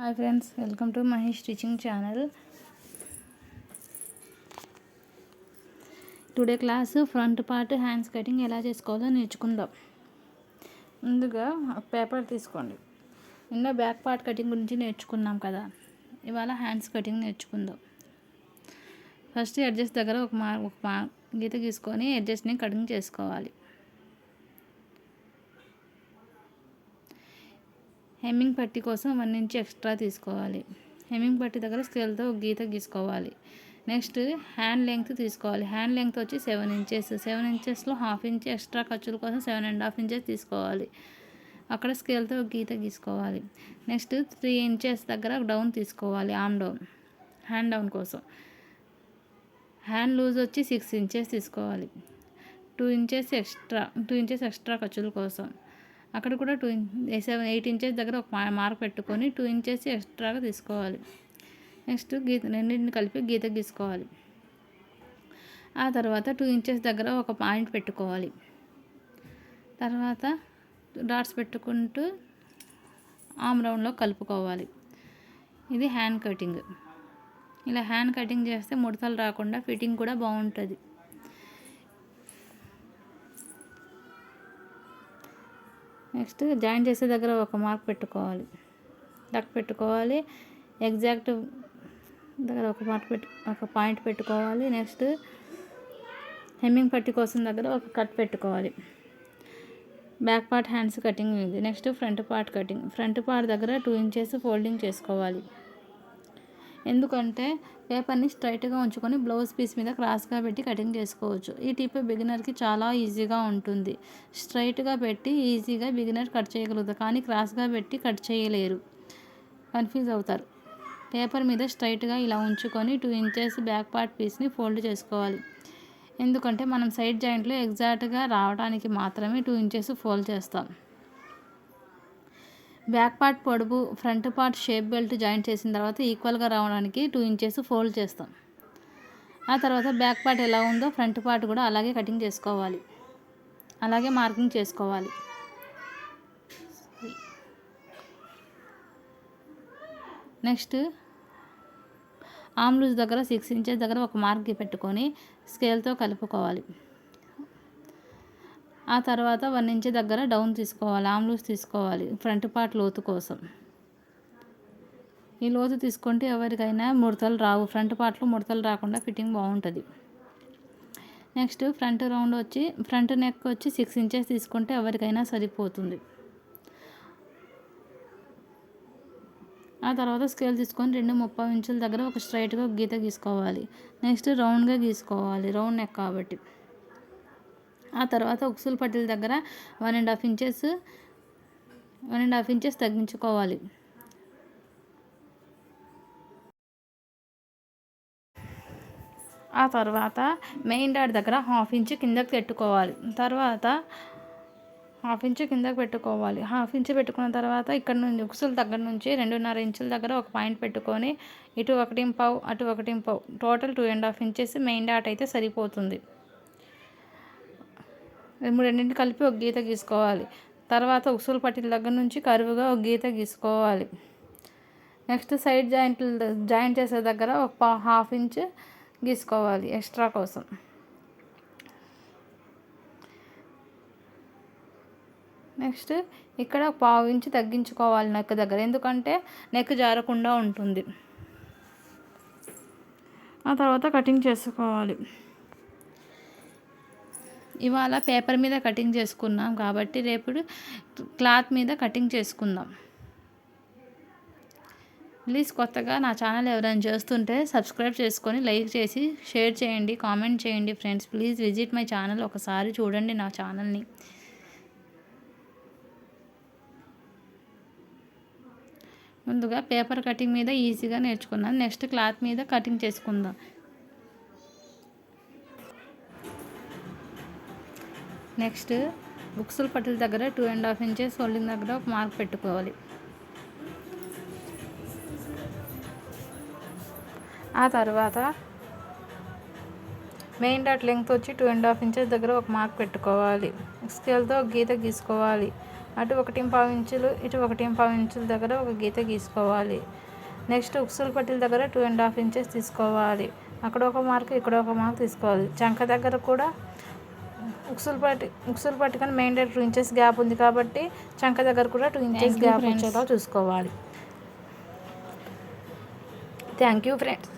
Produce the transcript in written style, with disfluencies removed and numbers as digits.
Hi friends, welcome to Mahesh teaching channel. Today class front part hands cutting ఎలా చేసుకోవాలో నేర్చుకుందాం. ముందుగా పేపర్ తీసుకోండి. నిన్న బ్యాక్ పార్ట్ కటింగ్ గురించి నేర్చుకున్నాం కదా, ఇవాళ హ్యాండ్స్ కటింగ్ నేర్చుకుందాం. ఫస్ట్ ఎడ్జెస్ దగ్గర ఒక గీత గీసుకొని ఎడ్జెస్ని కటింగ్ చేసుకోవాలి. హెమ్మింగ్ పట్టీ కోసం 1 ఇంచ్ ఎక్స్ట్రా తీసుకోవాలి. హెమ్మింగ్ పట్టీ దగ్గర స్కేల్తో ఒక గీత గీసుకోవాలి. నెక్స్ట్ హ్యాండ్ లెంగ్త్ తీసుకోవాలి. హ్యాండ్ లెంగ్త్ వచ్చి 7 ఇంచెస్. 7 ఇంచెస్లో 1/2 ఇంచ్ ఎక్స్ట్రా ఖర్చుల కోసం 7.5 ఇంచెస్ తీసుకోవాలి. అక్కడ స్కేల్తో ఒక గీత గీసుకోవాలి. నెక్స్ట్ 3 ఇంచెస్ దగ్గర డౌన్ తీసుకోవాలి, ఆర్మ్ డౌన్, హ్యాండ్ డౌన్ కోసం. హ్యాండ్ లూజ్ వచ్చి 6 ఇంచెస్ తీసుకోవాలి. 2 ఇంచెస్ ఎక్స్ట్రా ఖర్చుల కోసం. అక్కడ కూడా 8 ఇంచెస్ దగ్గర ఒక మార్క్ పెట్టుకొని 2 ఇంచెస్ ఎక్స్ట్రాగా తీసుకోవాలి. నెక్స్ట్ రెండింటిని కలిపి గీత గీసుకోవాలి. ఆ తర్వాత 2 ఇంచెస్ దగ్గర ఒక పాయింట్ పెట్టుకోవాలి. తర్వాత డాట్స్ పెట్టుకుంటూ ఆర్మ్ రౌండ్లో కలుపుకోవాలి. ఇది హ్యాండ్ కటింగ్. ఇలా హ్యాండ్ కటింగ్ చేస్తే ముడతలు రాకుండా ఫిట్టింగ్ కూడా బాగుంటుంది. నెక్స్ట్ జాయిన్ చేసే దగ్గర ఒక మార్క్ పెట్టుకోవాలి, డక్ పెట్టుకోవాలి. ఎగ్జాక్ట్ దగ్గర ఒక పాయింట్ పెట్టుకోవాలి. నెక్స్ట్ హెమ్మింగ్ పట్టీ కోసం దగ్గర ఒక కట్ పెట్టుకోవాలి. బ్యాక్ పార్ట్ హ్యాండ్స్ కటింగ్ ఇది. Next front part cutting. Front part దగ్గర 2 ఇంచెస్ ఫోల్డింగ్ చేసుకోవాలి. ఎందుకంటే పేపర్ని స్ట్రైట్గా ఉంచుకొని బ్లౌజ్ పీస్ మీద క్రాస్గా పెట్టి కటింగ్ చేసుకోవచ్చు. ఈ టిప్ బిగినర్కి చాలా ఈజీగా ఉంటుంది. స్ట్రైట్గా పెట్టి ఈజీగా బిగినర్ కట్ చేయగలుగుతారు, కానీ క్రాస్గా పెట్టి కట్ చేయలేరు, కన్ఫ్యూజ్ అవుతారు. పేపర్ మీద స్ట్రైట్గా ఇలా ఉంచుకొని 2 ఇంచెస్ బ్యాక్ పార్ట్ పీస్ని ఫోల్డ్ చేసుకోవాలి. ఎందుకంటే మనం సైడ్ జాయింట్లో ఎగ్జాక్ట్గా రావడానికి మాత్రమే 2 ఇంచెస్ ఫోల్డ్ చేస్తాం. బ్యాక్ పార్ట్ పొడవు front part shape belt joint చేసిన తర్వాత ఈక్వల్గా రావడానికి 2 ఇంచెస్ ఫోల్డ్ చేస్తాం. ఆ తర్వాత బ్యాక్ పార్ట్ ఎలా ఉందో ఫ్రంట్ పార్ట్ కూడా అలాగే కటింగ్ చేసుకోవాలి, అలాగే మార్కింగ్ చేసుకోవాలి. నెక్స్ట్ ఆర్మ్ లూజ్ దగ్గర 6 ఇంచెస్ దగ్గర ఒక మార్క్ పెట్టుకొని స్కేల్తో కలుపుకోవాలి. ఆ తర్వాత 1 ఇంచ్ దగ్గర డౌన్ తీసుకోవాలి, ఆర్మ్ లూజ్ తీసుకోవాలి ఫ్రంట్ పార్ట్ లోతు కోసం. ఈ లోతు తీసుకుంటే ఎవరికైనా ముడతలు రావు, ఫ్రంట్ పార్ట్లో ముడతలు రాకుండా ఫిట్టింగ్ బాగుంటుంది. నెక్స్ట్ ఫ్రంట్ నెక్ వచ్చి 6 ఇంచెస్ తీసుకుంటే ఎవరికైనా సరిపోతుంది. ఆ తర్వాత స్కేల్ తీసుకొని 2.30 ఇంచుల దగ్గర ఒక స్ట్రైట్గా గీత గీసుకోవాలి. నెక్స్ట్ రౌండ్గా గీసుకోవాలి, రౌండ్ నెక్ కాబట్టి. ఆ తర్వాత ఉక్సుల పట్టీల దగ్గర 1.5 ఇంచెస్ తగ్గించుకోవాలి. ఆ తర్వాత మెయిన్ డాట్ దగ్గర 1/2 ఇంచ్ కిందకి పెట్టుకోవాలి. తర్వాత 1/2 ఇంచ్ కిందకి పెట్టుకోవాలి. 1/2 ఇంచ్ పెట్టుకున్న తర్వాత ఇక్కడ నుంచి ఉక్సుల దగ్గర నుంచి 2.5 ఇంచుల దగ్గర ఒక పాయింట్ పెట్టుకొని ఇటు 1.5 అటు 1.5 టోటల్ 2.5 ఇంచెస్ మెయిన్ డాట్ అయితే సరిపోతుంది. రెండింటిని కలిపి ఒక గీత గీసుకోవాలి. తర్వాత ఉక్సుల పట్టీల దగ్గర నుంచి కరువుగా ఒక గీత గీసుకోవాలి. నెక్స్ట్ సైడ్ జాయింట్ చేసే దగ్గర ఒక 1/2 ఇంచ్ గీసుకోవాలి ఎక్స్ట్రా కోసం. నెక్స్ట్ ఇక్కడ 1/2 ఇంచ్ తగ్గించుకోవాలి నెక్ దగ్గర, ఎందుకంటే నెక్ జారకుండా ఉంటుంది. ఆ తర్వాత కటింగ్ చేసుకోవాలి. ఇవాళ పేపర్ మీద కటింగ్ చేసుకున్నాం కాబట్టి రేపు క్లాత్ మీద కటింగ్ చేసుకుందాం. ప్లీజ్ కొత్తగా నా ఛానల్ ఎవరైనా చేస్తుంటే సబ్స్క్రైబ్ చేసుకొని లైక్ చేసి షేర్ చేయండి, కామెంట్ చేయండి friends. Please visit my channel, ఒకసారి చూడండి నా ఛానల్ని. ముందుగా పేపర్ కటింగ్ మీద ఈజీగా నేర్చుకున్నాను. నెక్స్ట్ క్లాత్ మీద కటింగ్ చేసుకుందాం. నెక్స్ట్ ఉక్సుల పట్టీల దగ్గర 2.5 ఇంచెస్ ఫోల్డింగ్ దగ్గర ఒక మార్క్ పెట్టుకోవాలి. ఆ తర్వాత మెయిన్ డాట్ లెంగ్త్ వచ్చి 2.5 ఇంచెస్ దగ్గర ఒక మార్క్ పెట్టుకోవాలి. స్కేల్తో ఒక గీత గీసుకోవాలి. అటు 1.5 ఇంచులు ఇటు 1.5 ఇంచుల దగ్గర ఒక గీత గీసుకోవాలి. నెక్స్ట్ ఉక్సుల పట్టీల దగ్గర 2.5 ఇంచెస్ తీసుకోవాలి. అక్కడ ఒక మార్క్ ఇక్కడ ఒక మార్క్ తీసుకోవాలి. చంక దగ్గర కూడా ఉక్సుల పట్టి కానీ మెయిన్ 2 ఇంచెస్ గ్యాప్ ఉంది కాబట్టి చంక దగ్గర కూడా 2 ఇంచెస్ గ్యాప్ వచ్చేలా చూసుకోవాలి. Thank you friends.